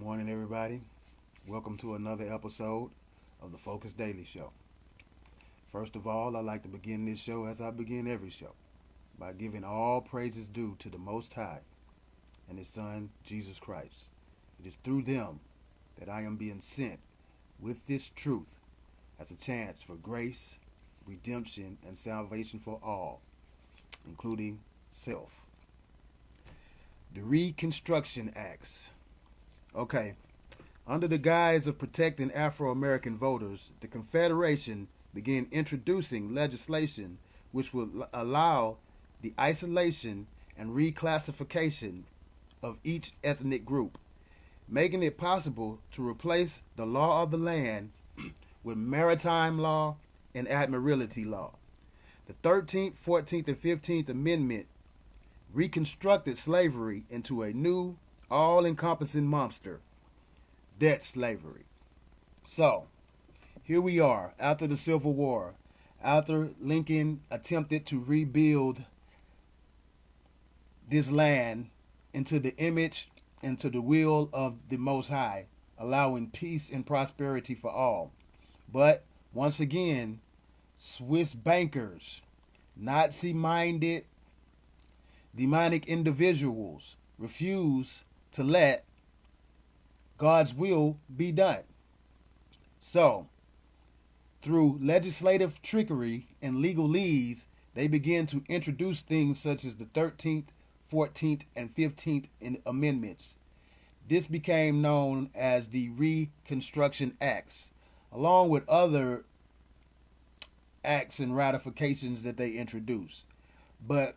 Morning, everybody. Welcome to another episode of the Focus Daily Show. First of all, I'd like to begin this show as I begin every show by giving all praises due to the Most High and His Son, Jesus Christ. It is through them that I am being sent with this truth as a chance for grace, redemption, and salvation for all, including self. The Reconstruction Acts. Okay. Under the guise of protecting Afro-American voters, the Confederation began introducing legislation which would allow the isolation and reclassification of each ethnic group, making it possible to replace the law of the land with maritime law and admiralty law. The 13th, 14th, and 15th Amendment reconstructed slavery into a new, all-encompassing monster, debt slavery. So, here we are after the Civil War, after Lincoln attempted to rebuild this land into the image and to the will of the Most High, allowing peace and prosperity for all. But once again, Swiss bankers, Nazi-minded, demonic individuals refuse to let God's will be done. So, through legislative trickery and legalese, they began to introduce things such as the 13th, 14th, and 15th Amendments. This became known as the Reconstruction Acts, along with other acts and ratifications that they introduced. But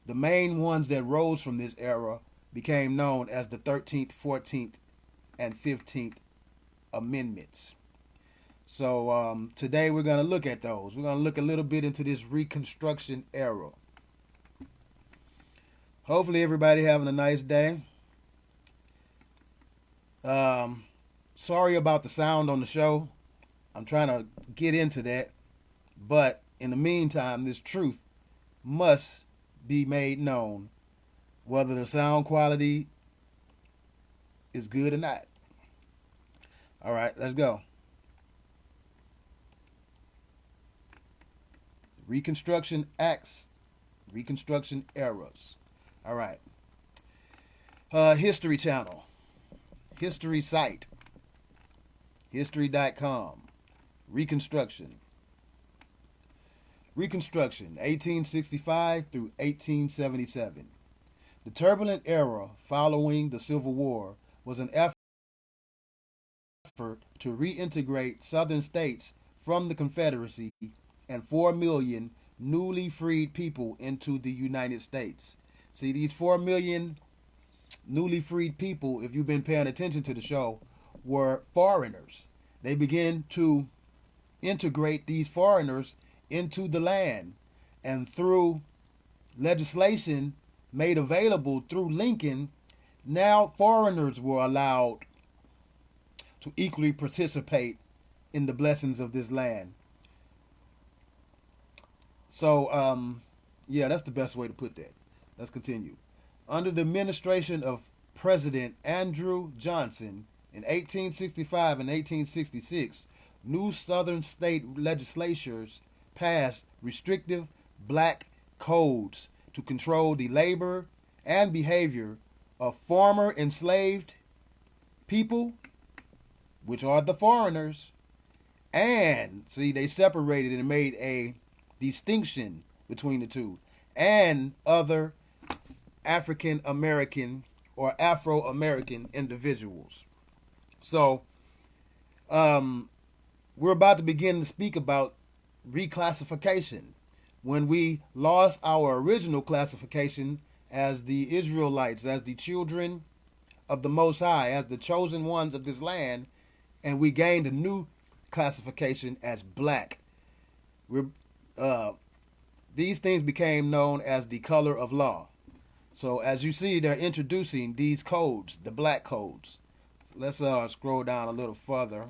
the main ones that rose from this era became known as the 13th, 14th, and 15th Amendments. So today we're going to look at those. We're going to look a little bit into this Reconstruction era. Hopefully everybody having a nice day. Sorry about the sound on the show. I'm trying to get into that. But in the meantime, this truth must be made known, whether the sound quality is good or not. All right, let's go. Reconstruction Acts, Reconstruction Eras. All right. History Channel, History Site, History.com, Reconstruction. Reconstruction, 1865 through 1877. The turbulent era following the Civil War was an effort to reintegrate Southern states from the Confederacy and 4 million newly freed people into the United States. See, these 4 million newly freed people, if you've been paying attention to the show, were foreigners. They began to integrate these foreigners into the land, and through legislation made available through Lincoln, now foreigners were allowed to equally participate in the blessings of this land. So, yeah, that's the best way to put that. Let's continue. Under the administration of President Andrew Johnson in 1865 and 1866, new Southern state legislatures passed restrictive black codes to control the labor and behavior of former enslaved people, which are the foreigners, and see, they separated and made a distinction between the two, and other African American or Afro American individuals. So, we're about to begin to speak about reclassification. When we lost our original classification as the Israelites, as the children of the Most High, as the chosen ones of this land, and we gained a new classification as black. These things became known as the color of law. So as you see, they're introducing these codes, the black codes. Let's scroll down a little further.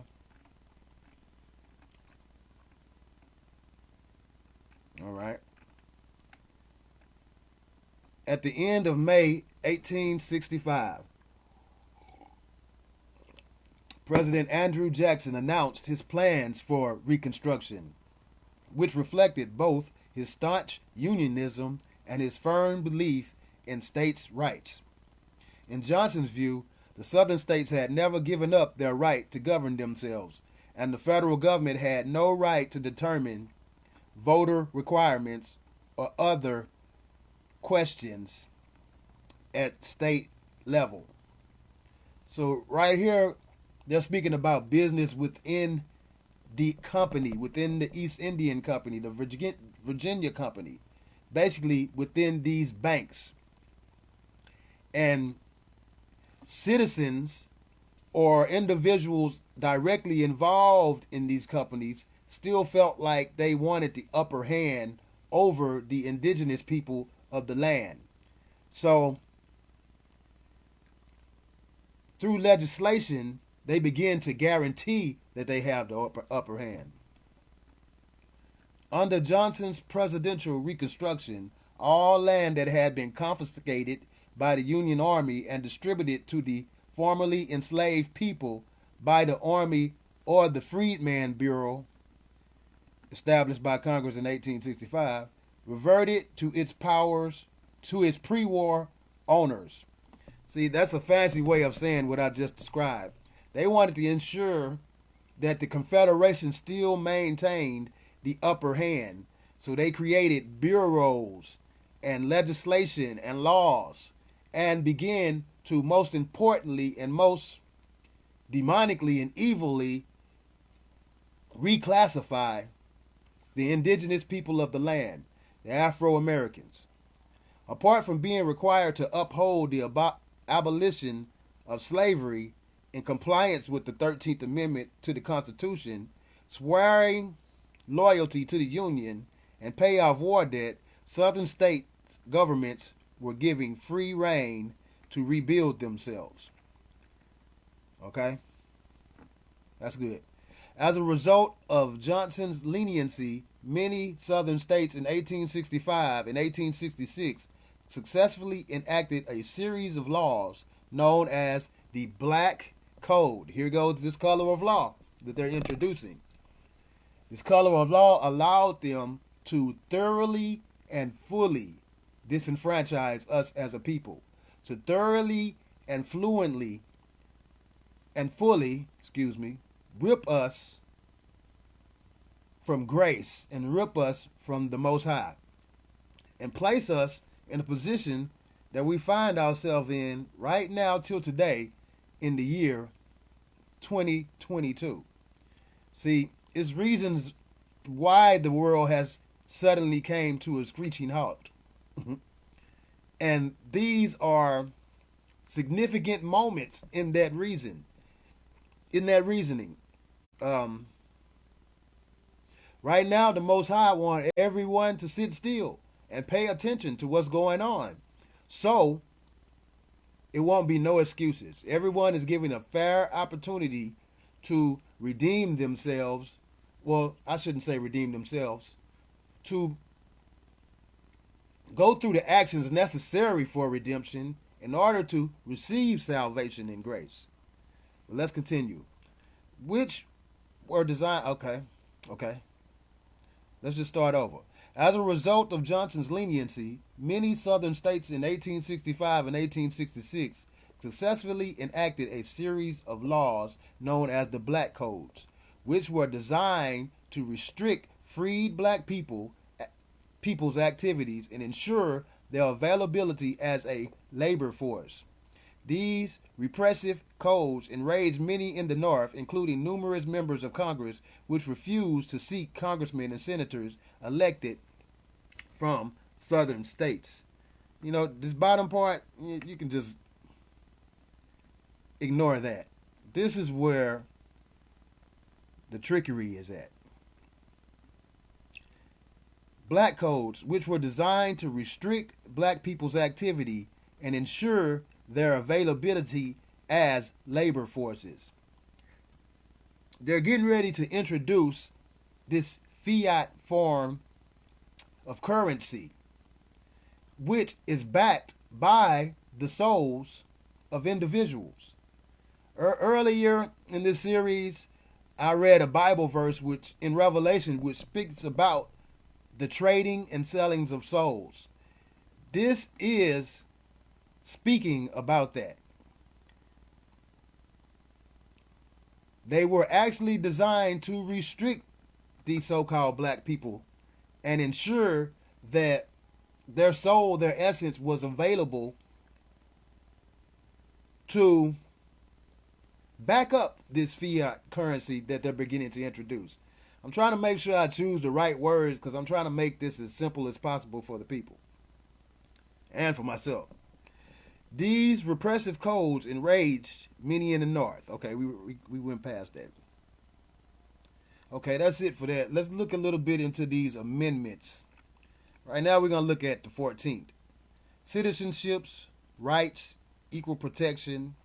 All right. At the end of May 1865, President Andrew Jackson announced his plans for Reconstruction, which reflected both his staunch unionism and his firm belief in states' rights. In Johnson's view, the southern states had never given up their right to govern themselves, and the federal government had no right to determine voter requirements or other questions at state level. So right here, they're speaking about business within the company, within the East Indian Company, the Virginia Company, basically within these banks. And citizens or individuals directly involved in these companies still felt like they wanted the upper hand over the indigenous people of the land. So, through legislation, they begin to guarantee that they have the upper hand. Under Johnson's presidential reconstruction, all land that had been confiscated by the Union Army and distributed to the formerly enslaved people by the Army or the Freedman Bureau, established by Congress in 1865, reverted to its powers, to its pre-war owners. See, that's a fancy way of saying what I just described. They wanted to ensure that the Confederation still maintained the upper hand. So they created bureaus and legislation and laws and began to, most importantly and most demonically and evilly, reclassify the indigenous people of the land, the Afro-Americans. Apart from being required to uphold the abolition of slavery in compliance with the 13th Amendment to the Constitution, swearing loyalty to the Union, and pay off war debt, Southern state governments were giving free rein to rebuild themselves. Okay? That's good. As a result of Johnson's leniency, many Southern states in 1865 and 1866 successfully enacted a series of laws known as the Black Code. Here goes this color of law that they're introducing. This color of law allowed them to thoroughly and fully disenfranchise us as a people. To thoroughly and fluently and fully, rip us from grace and rip us from the Most High and place us in a position that we find ourselves in right now till today in the year 2022. See, it's reasons why the world has suddenly came to a screeching halt. And these are significant moments in that reasoning. Right now, the Most High wants everyone to sit still and pay attention to what's going on. So, it won't be no excuses. Everyone is given a fair opportunity to redeem themselves. Well, I shouldn't say redeem themselves. To go through the actions necessary for redemption in order to receive salvation and grace. But let's continue. Which were designed... Okay. Let's just start over. As a result of Johnson's leniency, many southern states in 1865 and 1866 successfully enacted a series of laws known as the Black Codes, which were designed to restrict freed black people's activities and ensure their availability as a labor force. These repressive codes enraged many in the North, including numerous members of Congress, which refused to seek congressmen and senators elected from southern states. You know, this bottom part, you can just ignore that. This is where the trickery is at. Black codes, which were designed to restrict black people's activity and ensure their availability as labor forces. They're getting ready to introduce this fiat form of currency, which is backed by the souls of individuals. Earlier in this series, I read a Bible verse which in Revelation which speaks about the trading and sellings of souls. This is speaking about that. They were actually designed to restrict these so-called black people and ensure that their soul, their essence was available to back up this fiat currency that they're beginning to introduce. I'm trying to make sure I choose the right words because I'm trying to make this as simple as possible for the people and for myself. These repressive codes enraged many in the North. Okay, we went past that. Okay, that's it for that. Let's look a little bit into these amendments. Right now we're going to look at the 14th. Citizenships, rights, equal protection,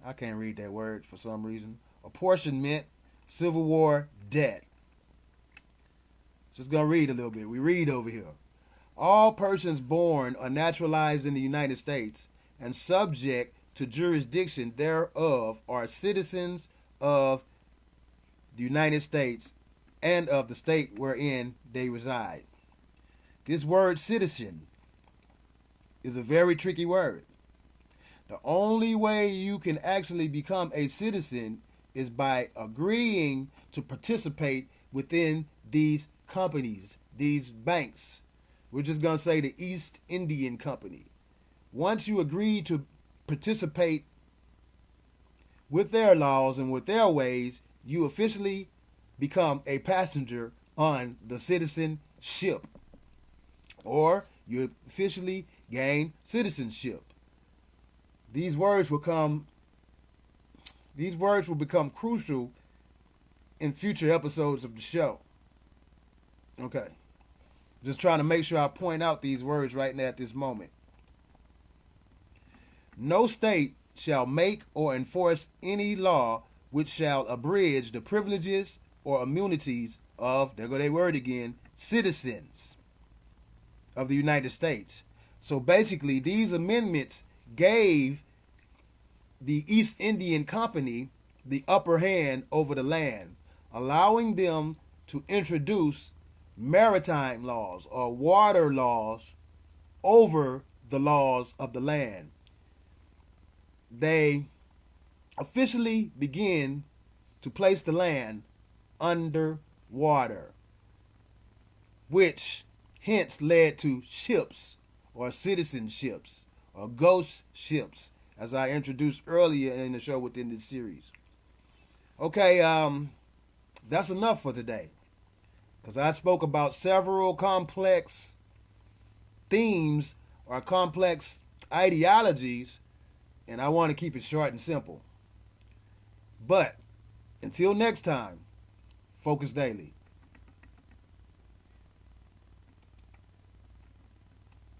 I can't read that word for some reason. Apportionment, Civil War, debt. Just going to read a little bit. We read over here. All persons born or naturalized in the United States and subject to jurisdiction thereof are citizens of the United States and of the state wherein they reside. This word citizen is a very tricky word. The only way you can actually become a citizen is by agreeing to participate within these companies, these banks. We're just going to say the East Indian Company. Once you agree to participate with their laws and with their ways, you officially become a passenger on the citizen ship, or you officially gain citizenship. These words will become crucial in future episodes of the show. Okay. Just trying to make sure I point out these words right now at this moment. No state shall make or enforce any law which shall abridge the privileges or immunities of, there go that word again, citizens of the United States. So basically, these amendments gave the East Indian Company the upper hand over the land, allowing them to introduce maritime laws or water laws over the laws of the land. They officially begin to place the land under water, which hence led to ships or citizenships or ghost ships, as I introduced earlier in the show within this series. Okay, that's enough for today, because I spoke about several complex themes or complex ideologies, and I want to keep it short and simple. But until next time, Focus Daily.